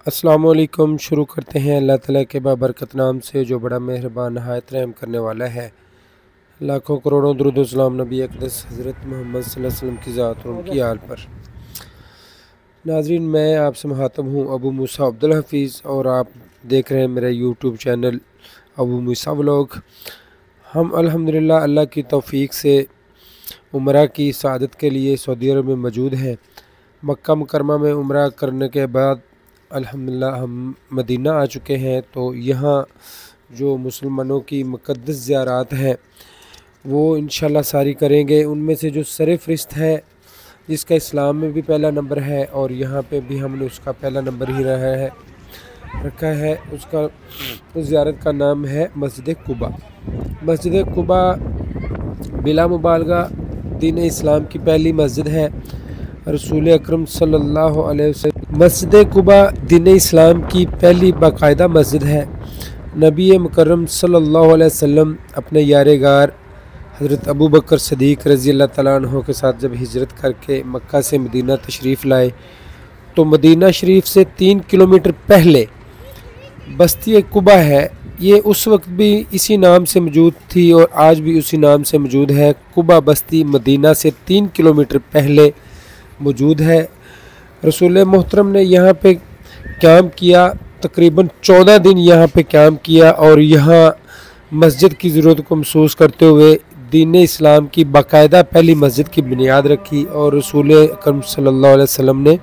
अस्सलामुअलैकुम। शुरू करते हैं अल्लाह ताला के बाबरकत नाम से जो बड़ा मेहरबान नहायत रहम करने वाला है। लाखों करोड़ों दुरूद व सलाम नबी अक़दस हज़रत मोहम्मद सल्लल्लाहु अलैहि वसल्लम की ज़ात और उनकी आल पर। नाज़रीन, मैं आपसे मुखातब हूँ अबू मूसा अब्दुल हफ़ीज़ और आप देख रहे हैं मेरा यूट्यूब चैनल अबू मूसा व्लॉग। हम अल्हम्दुलिल्लाह अल्लाह की तौफ़ीक से उम्रा की सआदत के लिए सऊदी अरब में मौजूद हैं। मक्का मुकरमा में उम्रा करने के बाद अल्हम्दुलिल्लाह हम मदीना आ चुके हैं। तो यहाँ जो मुसलमानों की मुक़द्दस ज़ियारत हैं वो इंशाल्लाह सारी करेंगे। उनमें से जो सर-ए-फ़हरिस्त है जिसका इस्लाम में भी पहला नंबर है और यहाँ पे भी हमने उसका पहला नंबर ही रखा है, उसका उस ज़ियारत का नाम है मस्जिद कुबा। मस्जिद कुबा बिला मुबालगा दीन इस्लाम की पहली मस्जिद है। रसूल अकरम सल्लल्लाहु अलैहि वसल्लम मस्जिद कुबा दीन इस्लाम की पहली बाकायदा मस्जिद है। नबी मुकर्रम सल्लल्लाहु अलैहि वसल्लम अपने यार गार हज़रत अबू बकर सदीक़ रज़ी अल्लाह तआला अन्हु के साथ जब हिजरत करके मक्का से मदीना तशरीफ़ लाए तो मदीना शरीफ से 3 किलोमीटर पहले बस्ती कुबा है। ये उस वक्त भी इसी नाम से मौजूद थी और आज भी उसी नाम से मौजूद है। कुबा बस्ती मदीना से 3 किलोमीटर पहले मौजूद है। रसूल मोहतरम ने यहाँ पे क़याम किया, तकरीबन 14 दिन यहाँ पे क़याम किया और यहाँ मस्जिद की ज़रूरत को महसूस करते हुए दीन इस्लाम की बाकायदा पहली मस्जिद की बुनियाद रखी और रसूल अकरम सल्लल्लाहु अलैहि वसल्लम ने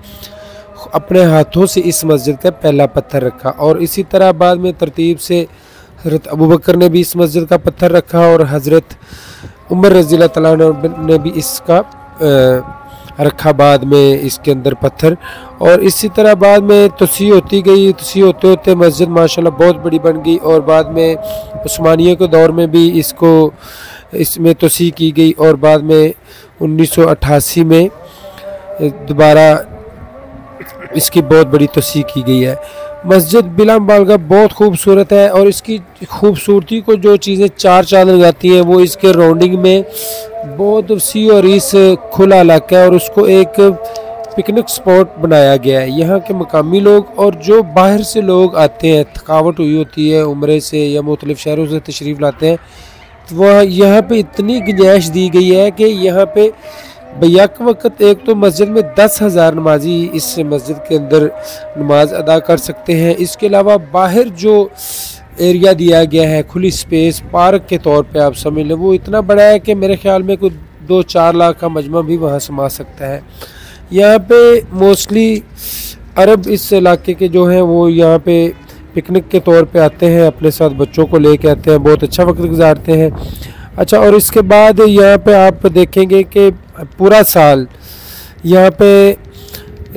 अपने हाथों से इस मस्जिद का पहला पत्थर रखा। और इसी तरह बाद में तरतीब से हज़रत अबू बकर ने भी इस मस्जिद का पत्थर रखा और हज़रत उमर रज़ी अल्लाह तआला अन्हु ने भी इसका रखा बाद में इसके अंदर पत्थर। और इसी तरह बाद में तोसी होती गई, तोसी होते होते मस्जिद माशाल्लाह बहुत बड़ी बन गई और बाद में उस्मानिया के दौर में भी इसमें तोसी की गई और बाद में 1988 में दोबारा इसकी बहुत बड़ी तोसी की गई है। मस्जिद बिला मुबालगा बहुत खूबसूरत है और इसकी खूबसूरती को जो चीज़ें चार चांद लगाती हैं वो इसके राउंडिंग में बहुत वसी और इस खुला इलाका है और उसको एक पिकनिक स्पॉट बनाया गया है। यहाँ के मकामी लोग और जो बाहर से लोग आते हैं, थकावट हुई होती है उम्रे से या मुख्तलिफ शहरों से तशरीफ़ लाते हैं, तो वह यहाँ पे इतनी गुंजाइश दी गई है कि यहाँ पे बैक वक्त एक तो मस्जिद में 10,000 नमाजी इस मस्जिद के अंदर नमाज अदा कर सकते हैं। इसके अलावा बाहर जो एरिया दिया गया है, खुली स्पेस पार्क के तौर पे आप समझ लें, वो इतना बड़ा है कि मेरे ख्याल में कोई 2-4 लाख का मजमा भी वहाँ समा सकता है। यहाँ पे मोस्टली अरब इस इलाके के जो हैं वो यहाँ पे पिकनिक के तौर पे आते हैं, अपने साथ बच्चों को लेके आते हैं, बहुत अच्छा वक्त गुजारते हैं। अच्छा, और इसके बाद यहाँ पे आप देखेंगे कि पूरा साल यहाँ पे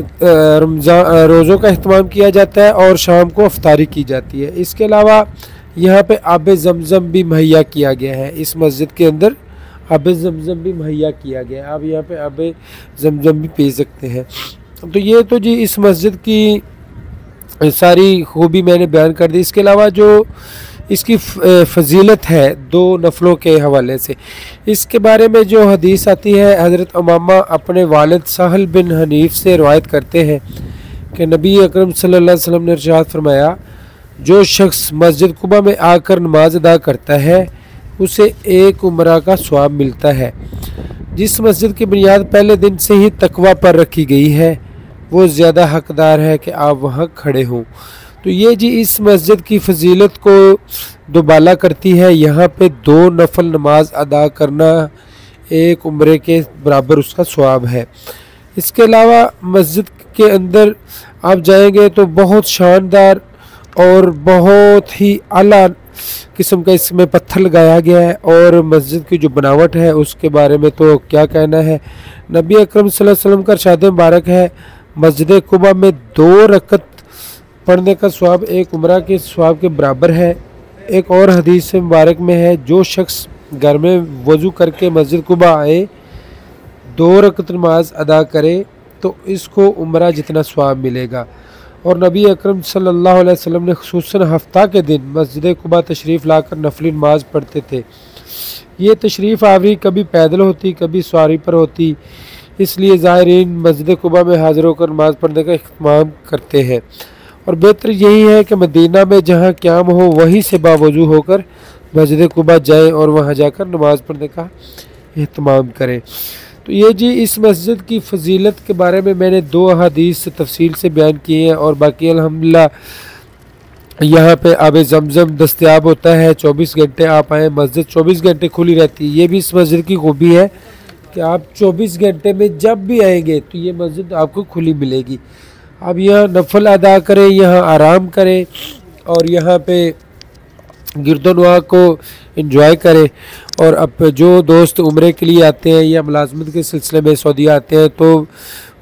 रोज़ों का अहतमाम किया जाता है और शाम को अफ्तारी की जाती है। इसके अलावा यहाँ पे आब ज़मज़म भी मुहैया किया गया है। इस मस्जिद के अंदर आब ज़मज़म भी मुहैया किया गया है, आप यहाँ पे आब ज़मज़म भी पी सकते हैं। तो ये तो जी इस मस्जिद की सारी खूबी मैंने बयान कर दी। इसके अलावा जो इसकी फजीलत है 2 नफलों के हवाले से, इसके बारे में जो हदीस आती है, हज़रत उमामा अपने वालिद साहल बिन हनीफ से रवायत करते हैं कि नबी अकरम सल्लल्लाहु अलैहि वसल्लम ने इरशाद फरमाया, जो शख्स मस्जिद कुबा में आकर नमाज अदा करता है उसे एक उम्रा का सवाब मिलता है। जिस मस्जिद की बुनियाद पहले दिन से ही तकवा पर रखी गई है वो ज़्यादा हकदार है कि आप वहाँ खड़े हों। तो ये जी इस मस्जिद की फजीलत को दुबाला करती है। यहाँ पे 2 नफल नमाज अदा करना एक उम्रे के बराबर उसका सवाब है। इसके अलावा मस्जिद के अंदर आप जाएंगे तो बहुत शानदार और बहुत ही आला किस्म का इसमें पत्थर लगाया गया है और मस्जिद की जो बनावट है उसके बारे में तो क्या कहना है। नबी अकरम सल्लल्लाहु अलैहि वसल्लम का इरशाद मुबारक है, मस्जिद कुबा में 2 रकत पढ़ने का सवाब एक उम्रा के सवाब के बराबर है। एक और हदीस मुबारक में है, जो शख्स घर में वज़ू करके मस्जिद कुबा आए 2 रकत नमाज अदा करे तो इसको उम्रा जितना सवाब मिलेगा। और नबी अकरम सल्लल्लाहु अलैहि वसल्लम ने खुसूसन हफ्ता के दिन मस्जिद कुबा तशरीफ़ लाकर नफली नमाज पढ़ते थे। ये तशरीफ़ आवरी कभी पैदल होती कभी सवारी पर होती, इसलिए ज़ायरीन मस्जिद कुबा में हाज़िर होकर नमाज़ पढ़ने का इख्तिमाम करते हैं। और बेहतर यही है कि मदीना में जहाँ क़याम हो वहीं से बावजू होकर मस्जिद कुबा जाएँ और वहाँ जाकर नमाज़ पढ़ने का एहतमाम करें। तो ये जी इस मस्जिद की फ़जीलत के बारे में मैंने 2 अहादीस से तफसील से बयान किए हैं। और बाकी अल्हम्दुलिल्लाह यहाँ पे आब ज़मज़म दस्तयाब होता है, 24 घंटे आप आएँ, मस्जिद 24 घंटे खुली रहती है। ये भी इस मस्जिद की खूबी है कि आप 24 घंटे में जब भी आएंगे तो ये मस्जिद आपको खुली मिलेगी। आप यहाँ नफल अदा करें, यहाँ आराम करें और यहाँ पे गिरदोनवा को एंजॉय करें। और अब जो दोस्त उम्रे के लिए आते हैं या मुलाजमत के सिलसिले में सऊदी आते हैं तो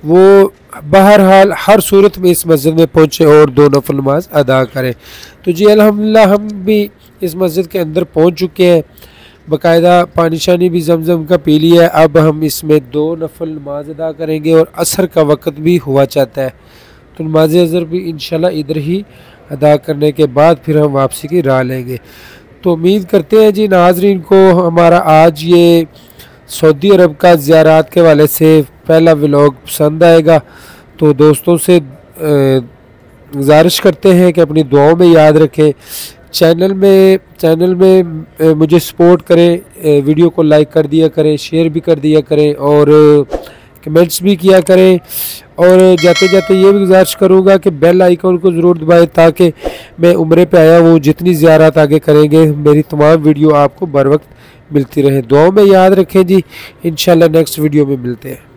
वो बहरहाल हर सूरत में इस मस्जिद में पहुँचे और 2 नफल नमाज अदा करें। तो जी अल्हम्दुलिल्लाह हम भी इस मस्जिद के अंदर पहुँच चुके हैं, बाकायदा पानी शानी भी ज़मज़म का पी लिया है। अब हम इसमें 2 नफल नमाज अदा करेंगे और असर का वक्त भी हुआ चाहता है, तो नमाज असर भी इंशाल्लाह इधर ही अदा करने के बाद फिर हम वापसी की राह लेंगे। तो उम्मीद करते हैं जी नाज़रीन को हमारा आज ये सऊदी अरब का ज़ियारत के वाले से पहला व्लॉग पसंद आएगा। तो दोस्तों से गुजारिश करते हैं कि अपनी दुआओं में याद रखें, चैनल में मुझे सपोर्ट करें, वीडियो को लाइक कर दिया करें, शेयर भी कर दिया करें और कमेंट्स भी किया करें। और जाते जाते ये भी गुजारिश करूँगा कि बेल आइकन को ज़रूर दबाएं ताकि मैं उम्रे पे आया वो जितनी ज़ियारत आगे करेंगे मेरी तमाम वीडियो आपको बर वक्त मिलती रहे। दुआओं में याद रखें जी, इंशाल्लाह नेक्स्ट वीडियो में मिलते हैं।